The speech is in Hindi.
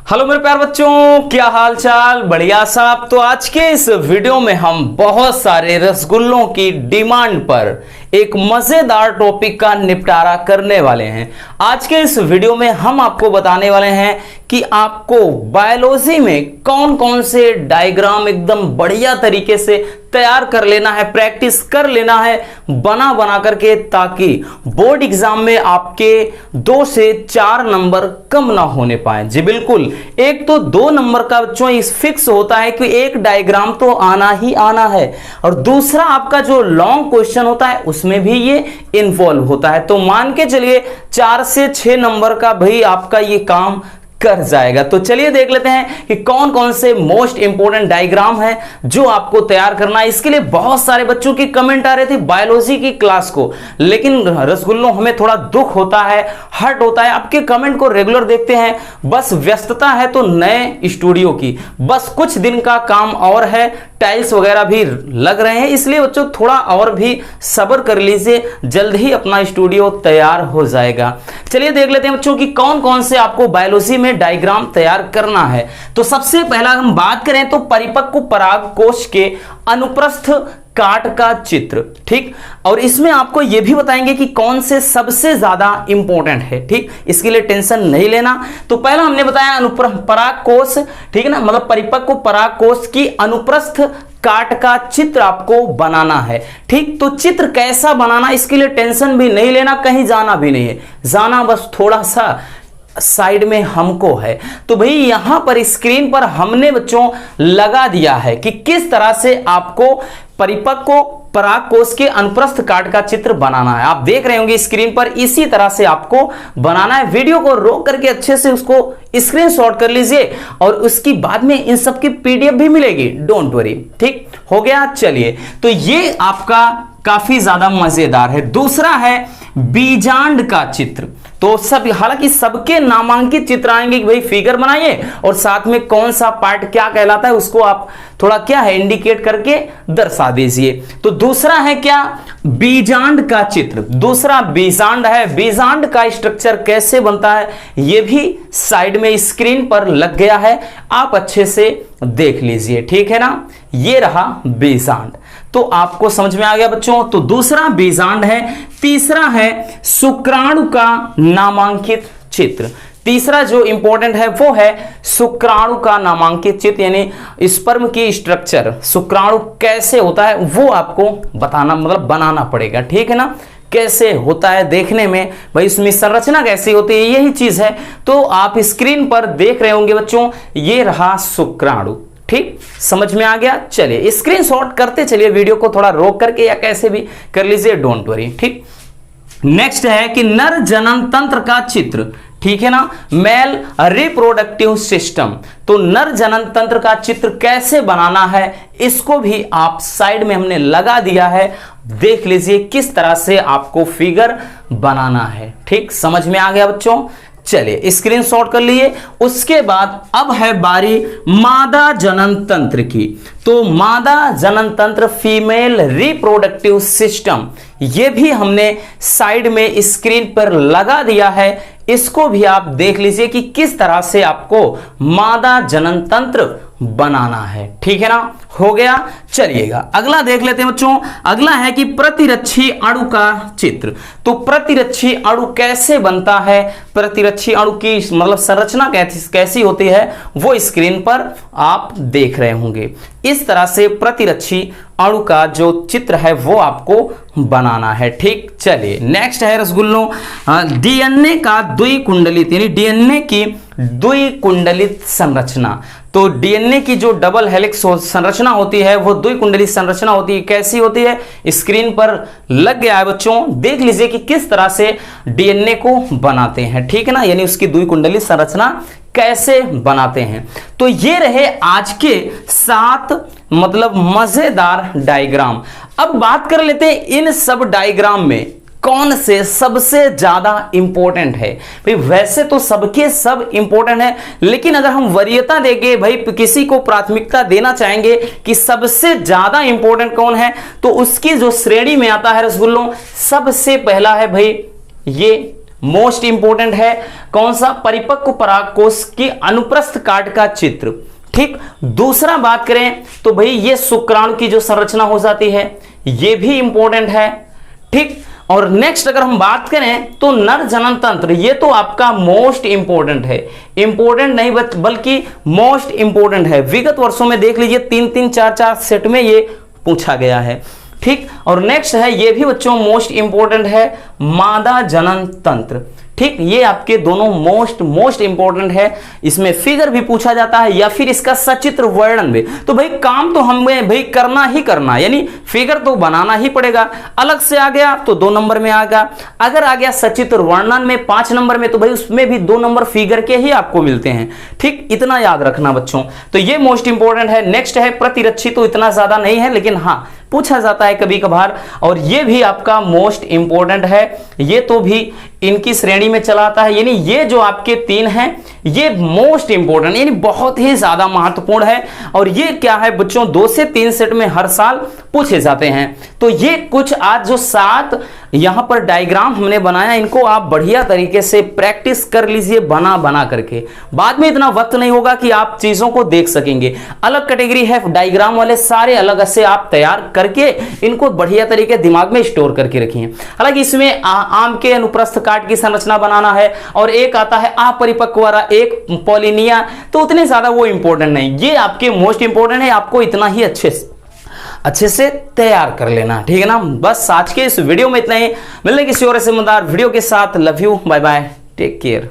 हेलो मेरे प्यारे बच्चों, क्या हाल चाल? बढ़िया साहब। तो आज के इस वीडियो में हम बहुत सारे रसगुल्लों की डिमांड पर एक मजेदार टॉपिक का निपटारा करने वाले हैं। आज के इस वीडियो में हम आपको बताने वाले हैं कि आपको बायोलॉजी में कौन कौन से डायग्राम एकदम बढ़िया तरीके से तैयार कर लेना है, प्रैक्टिस कर लेना है बना बना करके, ताकि बोर्ड एग्जाम में आपके 2 से 4 नंबर कम ना होने पाए। जी बिल्कुल, 1 तो 2 नंबर का बच्चों इस फिक्स होता है कि एक डायग्राम तो आना ही आना है, और दूसरा आपका जो लॉन्ग क्वेश्चन होता है उसमें भी ये इन्वॉल्व होता है। तो मान के चलिए 4 से 6 नंबर का भाई आपका ये काम कर जाएगा। तो चलिए देख लेते हैं कि कौन कौन से मोस्ट इंपोर्टेंट डायग्राम है जो आपको तैयार करना है। इसके लिए बहुत सारे बच्चों की कमेंट आ रहे थे बायोलॉजी की क्लास को, लेकिन रसगुल्लों हमें थोड़ा दुख होता है, हर्ट होता है। आपके कमेंट को रेगुलर देखते हैं, बस व्यस्तता है तो नए स्टूडियो की, बस कुछ दिन का काम और है, टाइल्स वगैरह भी लग रहे हैं, इसलिए बच्चों थोड़ा और भी सब्र कर लीजिए, जल्द ही अपना स्टूडियो तैयार हो जाएगा। चलिए देख लेते हैं बच्चों कि कौन कौन से आपको बायोलॉजी में डायग्राम तैयार करना है। तो सबसे पहला हम बात करें तो परिपक्व पराग कोश के अनुप्रस्थ काट का चित्र, ठीक। और इसमें आपको यह भी बताएंगे कि कौन से सबसे ज्यादा इंपॉर्टेंट है, ठीक। इसके लिए टेंशन नहीं लेना। तो पहला हमने बताया अनुप्रस्थ पराग कोश, ठीक है ना, मतलब परिपक्व पराग कोश की अनुप्रस्थ काट का चित्र आपको बनाना है, ठीक। तो चित्र कैसा बनाना, इसके लिए टेंशन भी नहीं लेना, कहीं जाना भी नहीं है, जाना बस थोड़ा सा साइड में हमको है। तो भाई यहां पर स्क्रीन पर हमने बच्चों लगा दिया है कि किस तरह से आपको परिपक्व पराग कोश के अनुप्रस्थ काट का चित्र बनाना है। आप देख रहे होंगे स्क्रीन पर, इसी तरह से आपको बनाना है। वीडियो को रोक करके अच्छे से उसको स्क्रीनशॉट कर लीजिए, और उसकी बाद में इन सब की पीडीएफ भी मिलेगी, डोंट वरी, ठीक हो गया। चलिए, तो ये आपका काफी ज्यादा मजेदार है। दूसरा है बीजांड का चित्र। तो सब, हालांकि सबके नामांकित चित्र आएंगे कि भाई फिगर बनाइए और साथ में कौन सा पार्ट क्या कहलाता है उसको आप थोड़ा क्या है इंडिकेट करके दर्शा दीजिए। तो दूसरा है क्या, बीजांड का चित्र। दूसरा बीजांड है। बीजांड का स्ट्रक्चर कैसे बनता है ये भी साइड में स्क्रीन पर लग गया है, आप अच्छे से देख लीजिए, ठीक है ना। ये रहा बीजांड, तो आपको समझ में आ गया बच्चों। तो दूसरा बीजांड है। तीसरा है शुक्राणु का नामांकित चित्र। तीसरा जो इंपॉर्टेंट है वो है शुक्राणु का नामांकित चित्र, यानी स्पर्म की स्ट्रक्चर, शुक्राणु कैसे होता है वो आपको बताना, मतलब बनाना पड़ेगा, ठीक है ना। कैसे होता है देखने में, भाई उसमें संरचना कैसी होती है, यही चीज है। तो आप स्क्रीन पर देख रहे होंगे बच्चों, ये रहा शुक्राणु, ठीक, समझ में आ गया। चलिए स्क्रीनशॉट करते चलिए, वीडियो को थोड़ा रोक करके या कैसे भी कर लीजिए, डोंट वरी, ठीक। नेक्स्ट है कि नर जनन तंत्र का चित्र, ठीक है ना, मेल रिप्रोडक्टिव सिस्टम। तो नर जनन तंत्र का चित्र कैसे बनाना है इसको भी आप साइड में हमने लगा दिया है, देख लीजिए किस तरह से आपको फिगर बनाना है, ठीक, समझ में आ गया बच्चों। चलिए स्क्रीनशॉट कर लिए। उसके बाद अब है बारी मादा जनन तंत्र की। तो मादा जनन तंत्र, फीमेल रिप्रोडक्टिव सिस्टम, ये भी हमने साइड में स्क्रीन पर लगा दिया है, इसको भी आप देख लीजिए कि किस तरह से आपको मादा जनन तंत्र बनाना है, ठीक है ना, हो गया। चलिएगा अगला देख लेते हैं बच्चों। अगला है कि प्रतिरक्षी अणु का चित्र। तो प्रतिरक्षी अणु कैसे बनता है, प्रतिरक्षी अणु की मतलब संरचना कैसी होती है वो स्क्रीन पर आप देख रहे होंगे। इस तरह से प्रतिरक्षी अणु का जो चित्र है वो आपको बनाना है, ठीक। चलिए नेक्स्ट है रसगुल्लों, डीएनए का द्विकुंडलित, यानी डीएनए की द्विकुंडलित संरचना। तो डीएनए की जो डबल हेलिक्स संरचना होती है वो द्विकुंडलित संरचना होती है। कैसी होती है, स्क्रीन पर लग गया है बच्चों, देख लीजिए कि किस तरह से डीएनए को बनाते हैं, ठीक है ना, यानी उसकी द्विकुंडलित संरचना कैसे बनाते हैं। तो ये रहे आज के 7 मतलब मजेदार डायग्राम। अब बात कर लेते हैं इन सब डायग्राम में कौन से सबसे ज्यादा इंपॉर्टेंट है। भाई वैसे तो सबके सब इंपॉर्टेंट है, लेकिन अगर हम वरीयता देंगे, भाई किसी को प्राथमिकता देना चाहेंगे कि सबसे ज्यादा इंपॉर्टेंट कौन है, तो उसकी जो श्रेणी में आता है रसगुल्लों, सबसे पहला है भाई ये मोस्ट इंपोर्टेंट है। कौन सा? परिपक्व परागकोश की अनुप्रस्थ काट का चित्र। ठीक। दूसरा बात करें तो भाई ये शुक्राणु की जो संरचना हो जाती है, ये भी इंपॉर्टेंट है। ठीक। और नेक्स्ट अगर हम बात करें तो नर जनन तंत्र, ये तो आपका मोस्ट इंपोर्टेंट है। इंपोर्टेंट नहीं बल्कि मोस्ट इंपोर्टेंट है। विगत वर्षों में देख लीजिए 3-3, 4-4 सेट में ये पूछा गया है। ठीक। और नेक्स्ट है, ये भी बच्चों मोस्ट इंपोर्टेंट है, मादा जनन तंत्र। ठीक। ये आपके दोनों मोस्ट इंपोर्टेंट है। इसमें फिगर भी पूछा जाता है या फिर इसका सचित्र वर्णन भी। तो भाई काम तो हमें भाई करना ही करना, यानी फिगर तो बनाना ही पड़ेगा। अलग से आ गया तो 2 नंबर में आएगा, अगर आ गया सचित्र वर्णन में 5 नंबर में, तो भाई उसमें भी 2 नंबर फिगर के ही आपको मिलते हैं। ठीक। इतना याद रखना बच्चों। तो ये मोस्ट इंपोर्टेंट है। नेक्स्ट है प्रतिरक्षी, तो इतना ज्यादा नहीं है लेकिन हाँ पूछा जाता है कभी कभार, और ये भी आपका मोस्ट इंपोर्टेंट है। ये तो भी इनकी श्रेणी में चलाता है, यानी ये जो आपके 3 हैं ये मोस्ट इंपोर्टेंट यानी बहुत ही ज्यादा महत्वपूर्ण है। और ये क्या है बच्चों, 2 से 3 सेट में हर साल पूछे जाते हैं। तो ये कुछ आज जो 7 यहां पर डायग्राम हमने बनाया, इनको आप बढ़िया तरीके से प्रैक्टिस कर लीजिए बना करके। बाद में इतना वक्त नहीं होगा कि आप चीजों को देख सकेंगे। अलग कैटेगरी है डायग्राम वाले, सारे अलग से आप तैयार करके इनको बढ़िया तरीके दिमाग में स्टोर करके रखिए। हालांकि इसमें आम के अनुप्रस्थ काट की संरचना बनाना है, और एक आता है अपरिपक्व, एक पॉलिनिया, तो उतने ज्यादा वो इंपॉर्टेंट नहीं। ये आपके मोस्ट इंपॉर्टेंट है, आपको इतना ही अच्छे से तैयार कर लेना। ठीक है ना। बस आज के इस वीडियो में इतना ही। मिलने किसी और ऐसे मजेदार वीडियो के साथ। Love you, bye bye, take care.